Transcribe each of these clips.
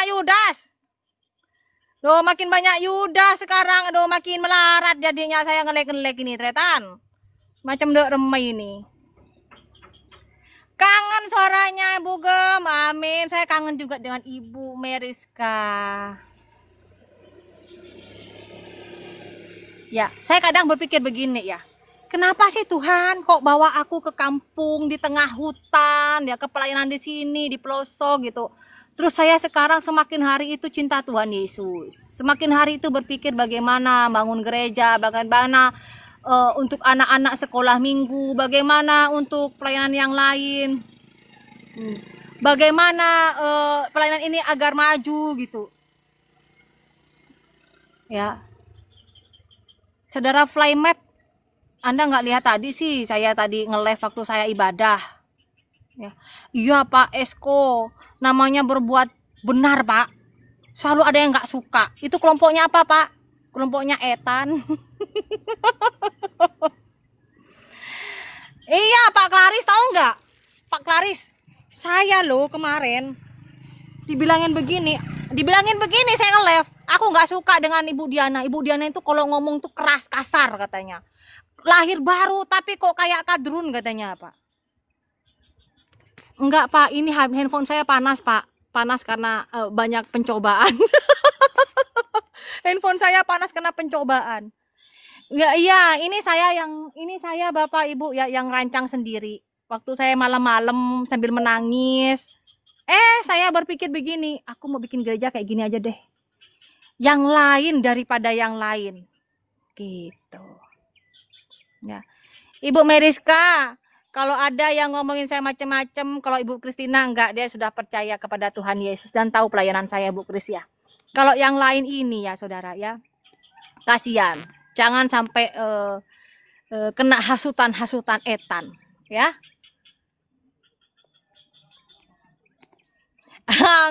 banyak Yudas. Aduh, makin banyak Yudas sekarang. Aduh, makin melarat jadinya saya ngelek-ngelek ini, tretan. Macam dek remai ini. Kangen suaranya Ibu Gem. Amin. Saya kangen juga dengan Ibu Meriska. Ya, saya kadang berpikir begini ya. Kenapa sih Tuhan kok bawa aku ke kampung di tengah hutan ya, ke pelayanan di sini di pelosok gitu. Terus saya sekarang semakin hari itu cinta Tuhan Yesus. Semakin hari itu berpikir bagaimana bangun gereja, bagaimana untuk anak-anak sekolah minggu, bagaimana untuk pelayanan yang lain. Bagaimana pelayanan ini agar maju gitu. Ya. Saudara Flymat, Anda nggak lihat tadi sih, saya tadi nge-live waktu saya ibadah. Ya. Iya Pak Esko, namanya berbuat benar Pak. Selalu ada yang nggak suka. Itu kelompoknya apa Pak? Kelompoknya Etan. Iya Pak Klaris, tahu nggak? Pak Klaris, saya loh kemarin dibilangin begini saya nge-live. Aku nggak suka dengan Ibu Diana. Ibu Diana itu kalau ngomong tuh keras, kasar katanya. Lahir baru tapi kok kayak kadrun katanya Pak. Enggak Pak, ini handphone saya panas Pak. Panas karena banyak pencobaan. Handphone saya panas karena pencobaan. Enggak, iya, ini saya Bapak Ibu ya yang rancang sendiri. Waktu saya malam-malam sambil menangis. Saya berpikir begini, aku mau bikin gereja kayak gini aja deh. Yang lain daripada yang lain. Gitu. Ya. Ibu Meriska, kalau ada yang ngomongin saya macam-macam, kalau Ibu Kristina enggak, dia sudah percaya kepada Tuhan Yesus dan tahu pelayanan saya Bu Kris ya. Kalau yang lain ini ya saudara ya, kasihan. Jangan sampai kena hasutan-hasutan etan ya.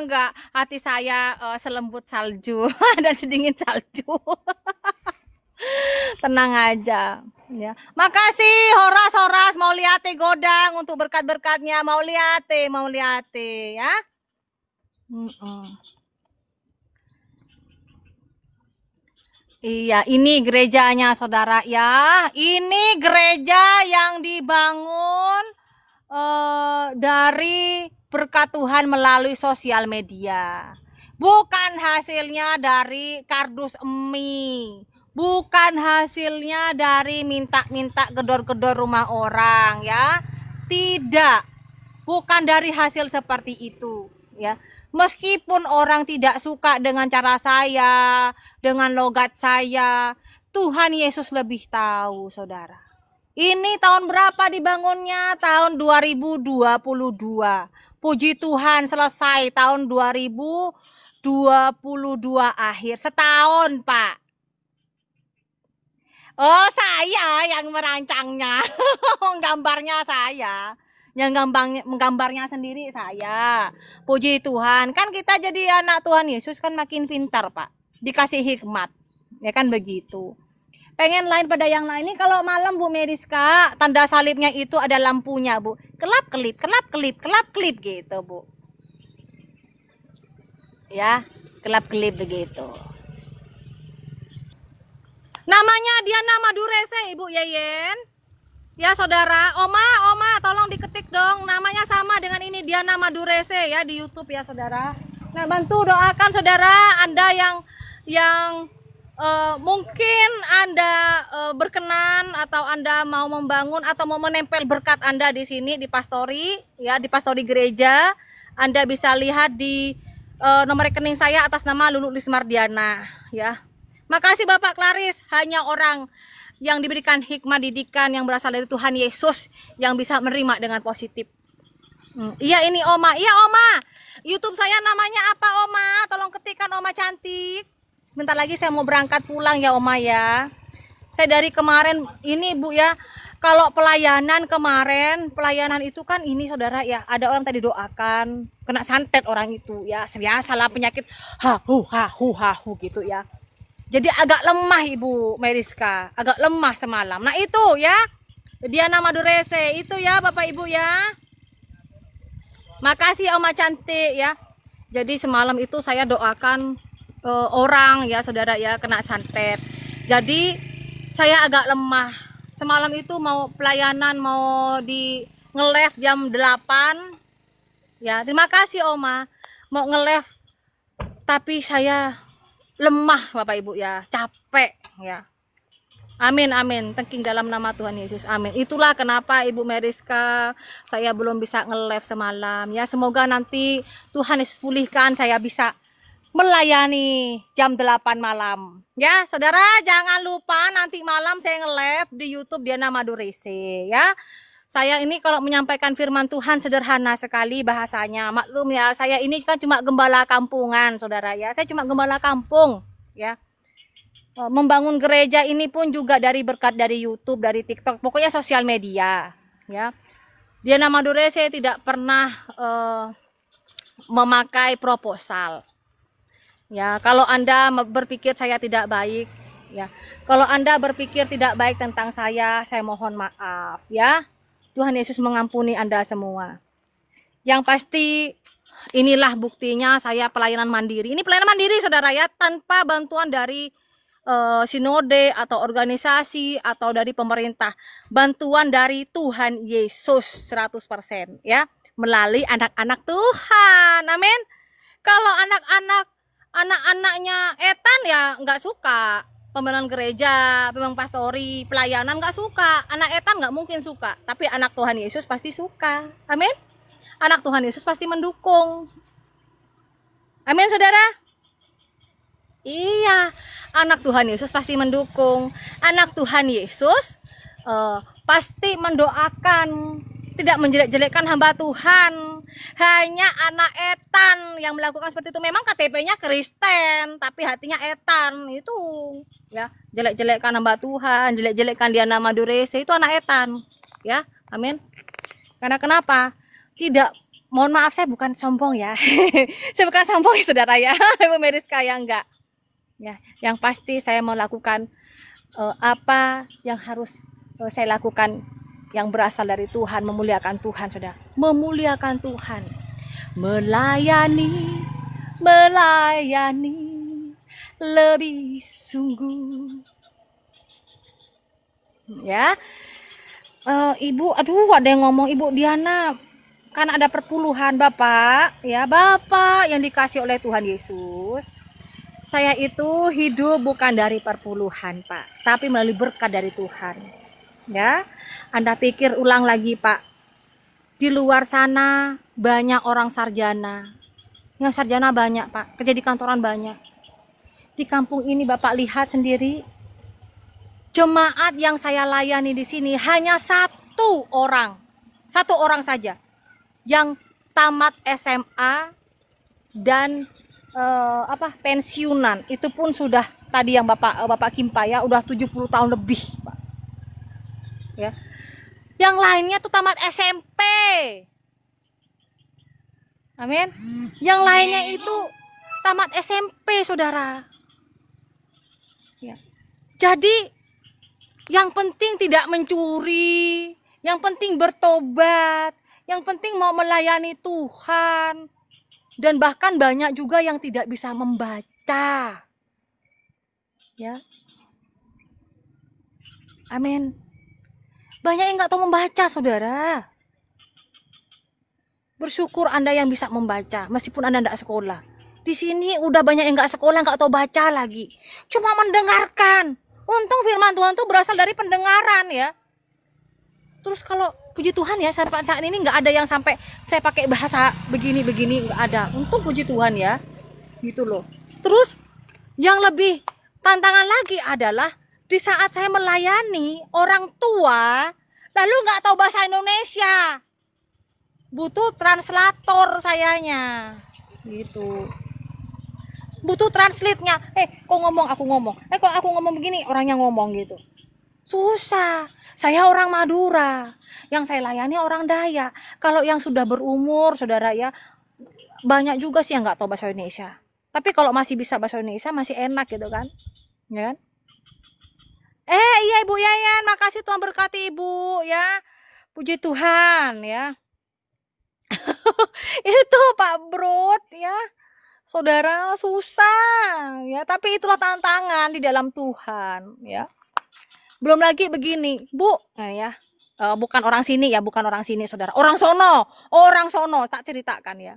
Enggak, hati saya selembut salju dan sedingin salju. Tenang aja ya. Makasih Horas mau lihat godang untuk berkat-berkatnya, mau lihat ya. Iya, ini gerejanya saudara ya. Ini gereja yang dibangun dari berkat Tuhan melalui sosial media. Bukan hasilnya dari kardus emi. Bukan hasilnya dari minta-minta gedor-gedor rumah orang ya. Tidak. Bukan dari hasil seperti itu ya. Meskipun orang tidak suka dengan cara saya, dengan logat saya, Tuhan Yesus lebih tahu, saudara. Ini tahun berapa dibangunnya? Tahun 2022. Puji Tuhan selesai tahun 2022 akhir. Setahun, Pak. Oh, saya yang merancangnya. Gambarnya saya. Yang menggambarnya sendiri saya. Puji Tuhan. Kan kita jadi anak Tuhan Yesus kan makin pintar, Pak. Dikasih hikmat. Ya kan begitu. Pengen lain pada yang lain. Ini kalau malam Bu Meriska, tanda salibnya itu ada lampunya, Bu. Kelap-kelip, kelap-kelip, kelap-kelip gitu, Bu. Ya, kelap-kelip begitu. Namanya Diana Madurese, Ibu Yeyen. Ya saudara, Oma, tolong diketik dong. Namanya sama dengan ini, Diana Madurese ya di YouTube ya saudara. Nah bantu doakan saudara, Anda yang mungkin Anda berkenan atau Anda mau membangun atau mau menempel berkat Anda di sini di pastori ya, di pastori gereja. Anda bisa lihat di nomor rekening saya atas nama Lulu Lismardiana ya. Makasih Bapak Klaris, hanya orang yang diberikan hikmah didikan yang berasal dari Tuhan Yesus yang bisa menerima dengan positif. Iya ini Oma, iya Oma. YouTube saya namanya apa Oma? Tolong ketikkan Oma cantik. Sebentar lagi saya mau berangkat pulang ya Oma ya. Saya dari kemarin ini Bu ya. Kalau pelayanan kemarin, pelayanan itu kan ini saudara ya. Ada orang tadi doakan, kena santet orang itu ya. Biasalah penyakit hahu gitu ya. Jadi agak lemah Ibu Meriska, agak lemah semalam. Nah itu ya, Diana Madurese itu ya Bapak Ibu ya. Makasih Oma cantik ya. Jadi semalam itu saya doakan orang ya saudara ya kena santet. Jadi saya agak lemah. Semalam itu mau pelayanan, mau di nge-live jam 8. Ya, terima kasih Oma. Mau nge-live tapi saya lemah Bapak Ibu ya, capek ya. Amin, amin. Tengking dalam nama Tuhan Yesus. Amin. Itulah kenapa Ibu Meriska saya belum bisa nge-live semalam. Ya, semoga nanti Tuhan Yesus pulihkan saya bisa melayani jam 8 malam. Ya, saudara jangan lupa nanti malam saya nge-live di YouTube Diana Madurese ya. Saya ini kalau menyampaikan firman Tuhan sederhana sekali bahasanya. Maklum ya, saya ini kan cuma gembala kampungan, saudara ya. Saya cuma gembala kampung ya. Membangun gereja ini pun juga dari berkat dari YouTube, dari TikTok, pokoknya sosial media ya. Diana Madurese tidak pernah memakai proposal ya. Kalau Anda berpikir saya tidak baik ya, kalau Anda berpikir tidak baik tentang saya mohon maaf ya. Tuhan Yesus mengampuni Anda semua. Yang pasti inilah buktinya saya pelayanan mandiri. Ini pelayanan mandiri saudara ya, tanpa bantuan dari sinode atau organisasi atau dari pemerintah. Bantuan dari Tuhan Yesus 100% ya, melalui anak-anak Tuhan. Amin. Kalau anak-anaknya etan ya nggak suka. Pembangunan gereja, pembangunan pastori, pelayanan nggak suka. Anak etan nggak mungkin suka, tapi anak Tuhan Yesus pasti suka. Amin. Anak Tuhan Yesus pasti mendukung. Amin saudara. Iya, anak Tuhan Yesus pasti mendukung. Anak Tuhan Yesus pasti mendoakan, tidak menjelek-jelekkan hamba Tuhan. Hanya anak etan yang melakukan seperti itu. Memang KTP-nya Kristen, tapi hatinya etan. Itu ya, jelek-jelekkan hamba Tuhan, jelek-jelekkan Diana Madurese, itu anak etan. Ya, amin. Karena kenapa? Tidak, mohon maaf saya bukan sombong ya. Saya bukan sombong ya saudara ya. Ibu Meriska ya enggak. Ya, yang pasti saya mau lakukan apa yang harus saya lakukan yang berasal dari Tuhan, memuliakan Tuhan, saudara. Memuliakan Tuhan. Melayani lebih sungguh. Ya. Ibu, aduh ada yang ngomong Ibu Diana, kan ada perpuluhan Bapak, ya Bapak yang dikasih oleh Tuhan Yesus. Saya itu hidup bukan dari perpuluhan Pak, tapi melalui berkat dari Tuhan. Ya, Anda pikir ulang lagi Pak. Di luar sana banyak orang sarjana. Yang sarjana banyak Pak, kerja di kantoran banyak. Di kampung ini Bapak lihat sendiri, jemaat yang saya layani di sini hanya satu orang saja yang tamat SMA dan pensiunan. Itu pun sudah tadi yang Bapak Kimpa ya, udah 70 tahun lebih Pak. Ya. Yang lainnya tuh tamat SMP. Amin. Yang lainnya itu tamat SMP saudara. Ya. Jadi yang penting tidak mencuri, yang penting bertobat, yang penting mau melayani Tuhan. Dan bahkan banyak juga yang tidak bisa membaca. Ya. Amin. Banyak yang nggak tahu membaca, saudara. Bersyukur Anda yang bisa membaca, meskipun Anda nggak sekolah. Di sini udah banyak yang nggak sekolah, nggak tahu baca lagi. Cuma mendengarkan. Untung firman Tuhan tuh berasal dari pendengaran ya. Terus kalau puji Tuhan ya, sampai saat ini nggak ada yang sampai saya pakai bahasa begini-begini, nggak ada. Untung puji Tuhan ya, gitu loh. Terus yang lebih tantangan lagi adalah di saat saya melayani orang tua, lalu nggak tahu bahasa Indonesia, butuh translator sayanya, gitu. Butuh translate-nya. Kok ngomong aku ngomong. Kok aku ngomong begini, orangnya ngomong gitu. Susah. Saya orang Madura, yang saya layani orang Dayak. Kalau yang sudah berumur, saudara ya, banyak juga sih yang nggak tahu bahasa Indonesia. Tapi kalau masih bisa bahasa Indonesia masih enak gitu kan, ya kan? Iya Ibu Yayan, makasih Tuhan berkati Ibu ya. Puji Tuhan ya. Itu Pak Brut ya. saudara, susah ya, tapi itulah tantangan di dalam Tuhan ya. Belum lagi begini, Bu, nah ya, bukan orang sini ya, bukan orang sini saudara, orang sono tak ceritakan ya.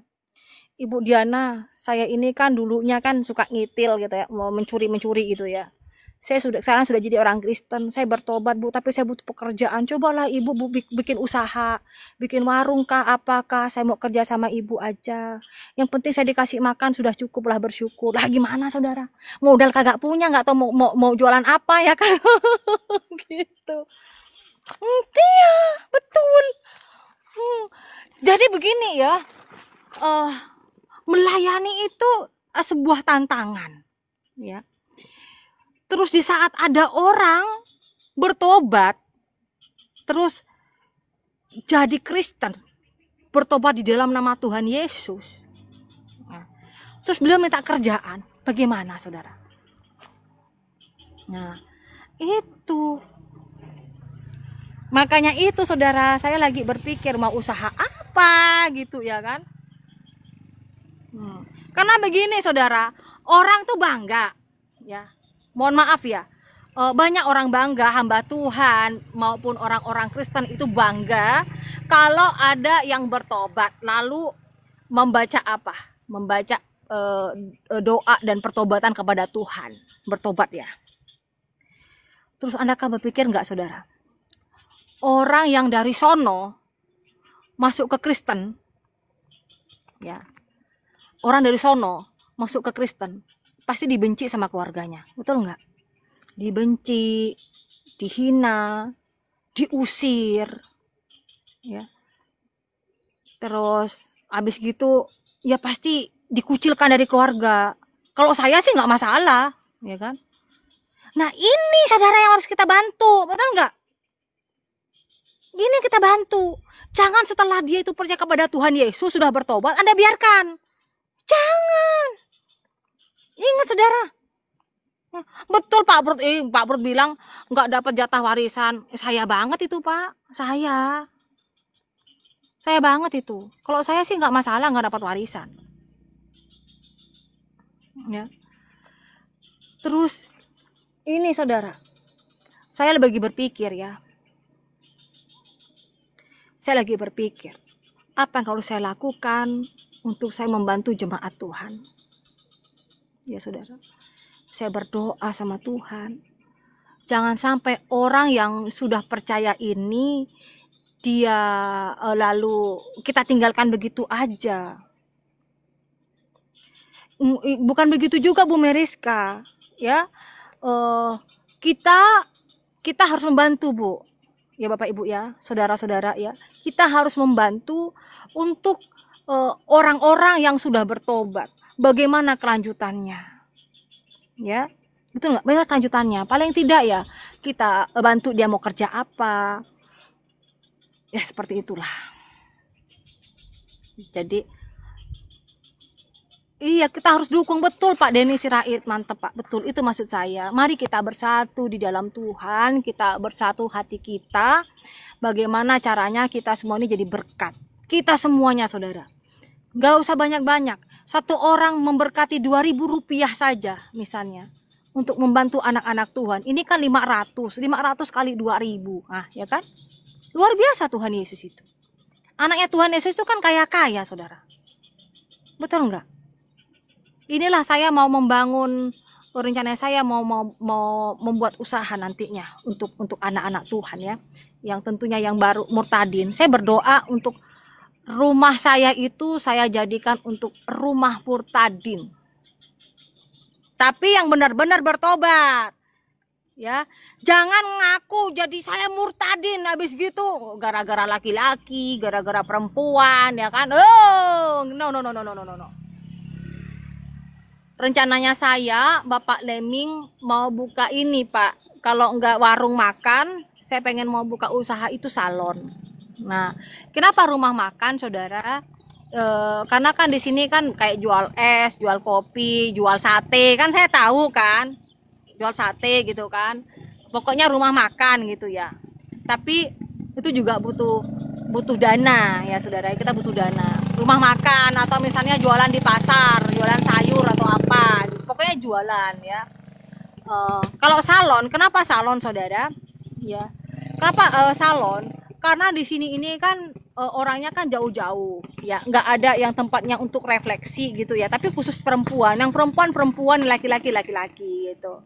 Ibu Diana, saya ini kan dulunya kan suka ngitil gitu ya, mau mencuri gitu ya. Saya sekarang sudah jadi orang Kristen, saya bertobat Bu, tapi saya butuh pekerjaan. Cobalah Ibu bikin usaha, bikin warung kah, apakah, saya mau kerja sama Ibu aja. Yang penting saya dikasih makan sudah cukup lah, bersyukur. Lah gimana saudara? Modal kagak punya, nggak tahu mau jualan apa ya kan? Gitu. Iya, betul. Jadi begini ya, melayani itu sebuah tantangan, ya. Terus di saat ada orang bertobat, terus jadi Kristen, bertobat di dalam nama Tuhan Yesus, nah, terus beliau minta kerjaan, bagaimana saudara? Nah itu, makanya itu saudara, saya lagi berpikir mau usaha apa gitu ya kan. Karena begini saudara, orang tuh bangga ya, mohon maaf ya, banyak orang bangga, hamba Tuhan maupun orang-orang Kristen itu bangga kalau ada yang bertobat lalu membaca apa? Membaca doa dan pertobatan kepada Tuhan, bertobat ya. Terus Anda kan berpikir nggak saudara, orang yang dari sono masuk ke Kristen ya, orang dari sono masuk ke Kristen pasti dibenci sama keluarganya, betul nggak? Dibenci, dihina, diusir ya. Terus habis gitu ya pasti dikucilkan dari keluarga. Kalau saya sih nggak masalah ya kan. Nah ini saudara yang harus kita bantu, betul nggak? Ini kita bantu. Jangan setelah dia itu percaya kepada Tuhan Yesus, sudah bertobat, Anda biarkan. Jangan. Ingat saudara. Betul Pak Brut bilang nggak dapat jatah warisan. Saya banget itu Pak. Saya banget itu. Kalau saya sih nggak masalah nggak dapat warisan. Ya. Terus ini saudara, saya lagi berpikir ya. Saya lagi berpikir, apa yang harus saya lakukan untuk saya membantu jemaat Tuhan? Ya saudara, saya berdoa sama Tuhan. Jangan sampai orang yang sudah percaya ini, dia lalu kita tinggalkan begitu aja. Bukan begitu juga Bu Meriska, ya. Kita harus membantu Bu. Ya Bapak Ibu ya, saudara-saudara ya, kita harus membantu untuk orang-orang yang sudah bertobat. Bagaimana kelanjutannya? Ya, betul nggak? Bagaimana kelanjutannya? Paling tidak ya kita bantu dia mau kerja apa. Ya seperti itulah. Jadi iya, kita harus dukung, betul Pak Denny Sirait, mantep Pak, betul itu maksud saya. Mari kita bersatu di dalam Tuhan, kita bersatu hati kita. Bagaimana caranya kita semua ini jadi berkat. Kita semuanya saudara. Gak usah banyak-banyak. Satu orang memberkati 2.000 rupiah saja misalnya. Untuk membantu anak-anak Tuhan. Ini kan 500 kali 2.000. Nah ya kan. Luar biasa Tuhan Yesus itu. Anaknya Tuhan Yesus itu kan kaya-kaya saudara. Betul enggak? Inilah saya mau membangun, rencana saya mau membuat usaha nantinya untuk anak-anak Tuhan ya, yang tentunya yang baru murtadin. Saya berdoa untuk rumah saya itu saya jadikan untuk rumah murtadin, tapi yang benar-benar bertobat ya. Jangan ngaku jadi saya murtadin habis gitu gara-gara laki-laki, gara-gara perempuan ya kan. Oh no. Rencananya saya, Bapak Leming mau buka ini Pak. Kalau enggak warung makan, saya pengen mau buka usaha itu salon. Nah, kenapa rumah makan saudara? Karena kan di sini kan kayak jual es, jual kopi, jual sate. Kan saya tahu kan, jual sate gitu kan. Pokoknya rumah makan gitu ya. Tapi itu juga butuh dana ya saudara, kita butuh dana. rumah makan atau misalnya jualan di pasar, jualan sayur atau apa, pokoknya jualan ya. Kalau salon, kenapa salon saudara? Ya, kenapa salon? Karena di sini ini kan orangnya kan jauh-jauh, ya nggak ada yang tempatnya untuk refleksi gitu ya. Tapi khusus perempuan, yang perempuan, laki-laki gitu.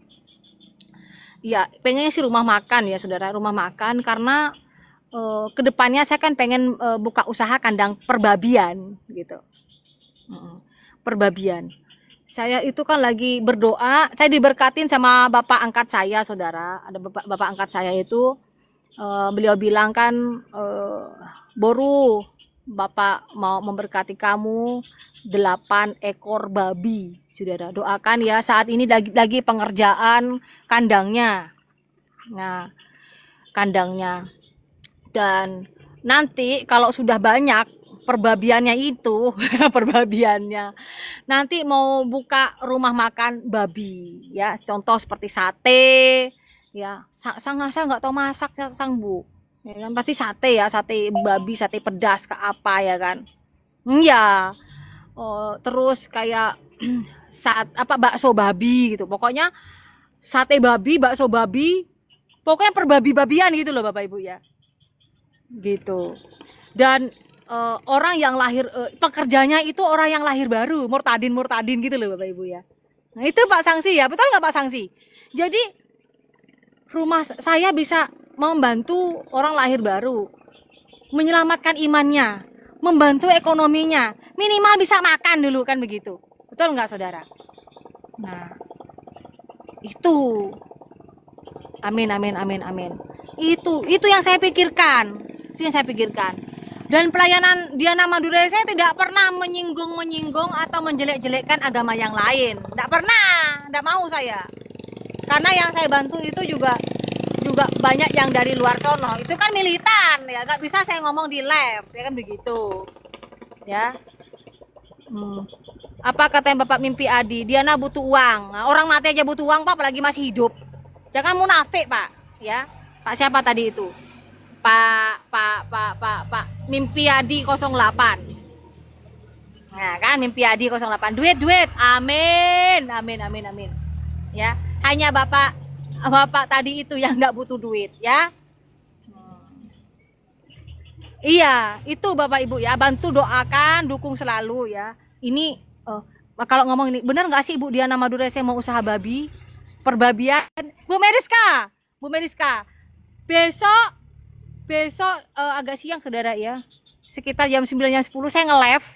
Ya, pengennya sih rumah makan ya saudara, rumah makan karena kedepannya saya kan pengen buka usaha kandang perbabian gitu. Perbabian. Saya itu kan lagi berdoa, saya diberkatin sama bapak angkat saya saudara. Ada bapak angkat saya itu beliau bilang kan, Boru, bapak mau memberkati kamu 8 ekor babi. Saudara, doakan ya, saat ini lagi pengerjaan kandangnya. Nah, kandangnya. Dan nanti kalau sudah banyak perbabiannya itu, perbabiannya, nanti mau buka rumah makan babi ya, contoh seperti sate ya. Saya nggak tahu masak sang bu ya kan, pasti sate ya, sate babi, sate pedas ke apa ya kan ya. Terus kayak bakso babi gitu, pokoknya sate babi, bakso babi, pokoknya perbabi-babian gitu loh Bapak Ibu ya gitu. Dan orang yang lahir, pekerjanya itu orang yang lahir baru, murtadin gitu loh Bapak Ibu ya. Nah itu Pak Sangsi ya, betul nggak Pak Sangsi? Jadi rumah saya bisa membantu orang lahir baru, menyelamatkan imannya, membantu ekonominya, minimal bisa makan dulu kan begitu, betul nggak saudara? Nah itu, amin. Itu yang saya pikirkan, Dan pelayanan Diana Madura saya tidak pernah menyinggung atau menjelek-jelekkan agama yang lain. Tidak pernah, tidak mau saya. Karena yang saya bantu itu juga banyak yang dari luar sono. Itu kan militan ya, nggak bisa saya ngomong di live, ya kan begitu. Ya. Apa katanya Bapak Mimpi Adi? Diana butuh uang. Nah, orang mati aja butuh uang Pak, apalagi masih hidup. Jangan munafik Pak, ya. Pak siapa tadi itu? Pak Mimpi Adi 08. Nah kan Mimpi Adi 08, duit, amin. Ya, hanya bapak tadi itu yang nggak butuh duit ya. Iya, itu Bapak Ibu ya, bantu doakan, dukung selalu ya. Ini kalau ngomong ini benar nggak sih Bu Diana Madura saya mau usaha babi, perbabian? Bu Meriska, besok agak siang saudara ya, sekitar jam 9 jam 10 saya nge-live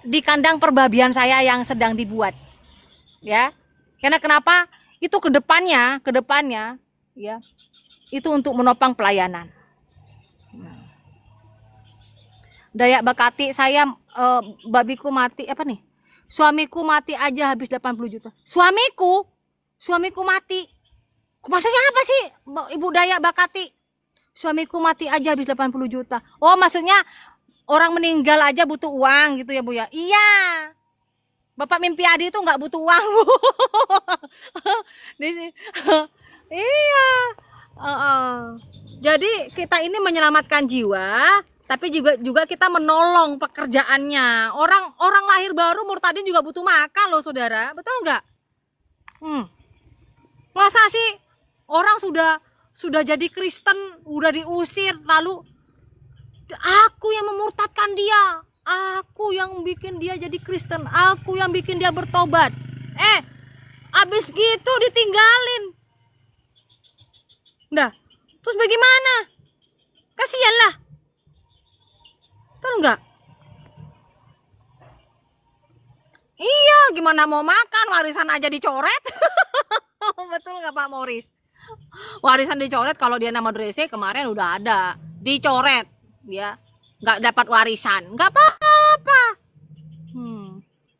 di kandang perbabian saya yang sedang dibuat ya. Karena kenapa? Itu kedepannya ya, itu untuk menopang pelayanan. Dayak Bakati saya, babiku mati suamiku mati aja habis 80 juta. Suamiku mati, maksudnya apa sih Ibu Dayak Bakati? Suamiku mati aja habis 80 juta. Oh maksudnya orang meninggal aja butuh uang gitu ya Bu ya? Iya, Bapak Mimpi Adi itu nggak butuh uang Bu. Iya. Jadi kita ini menyelamatkan jiwa, tapi juga kita menolong pekerjaannya. Orang lahir baru murtadin juga butuh makan loh saudara, betul nggak? Masa sih orang sudah jadi Kristen, udah diusir, lalu aku yang memurtadkan dia, aku yang bikin dia jadi Kristen, aku yang bikin dia bertobat. Abis gitu ditinggalin. Nah, terus bagaimana? Kasihan lah. Betul nggak? Iya, gimana mau makan, warisan aja dicoret. Betul nggak Pak Morris? Warisan dicoret, kalau dia nama Drese kemarin udah ada, dicoret ya, nggak dapat warisan, nggak apa-apa,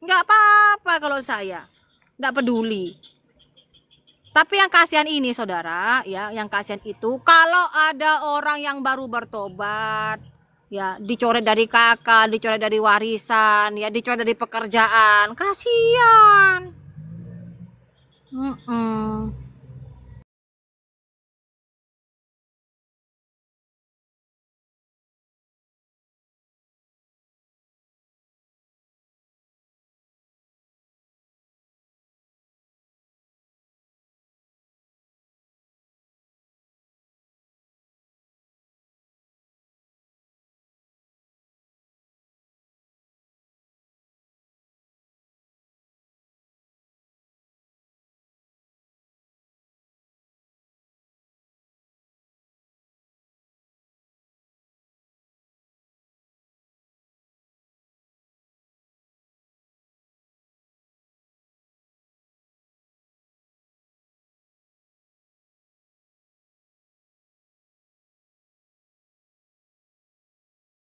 nggak apa-apa kalau saya nggak peduli. Tapi yang kasihan ini saudara ya, yang kasihan itu kalau ada orang yang baru bertobat ya, dicoret dari kakak, dicoret dari warisan ya, dicoret dari pekerjaan, kasihan.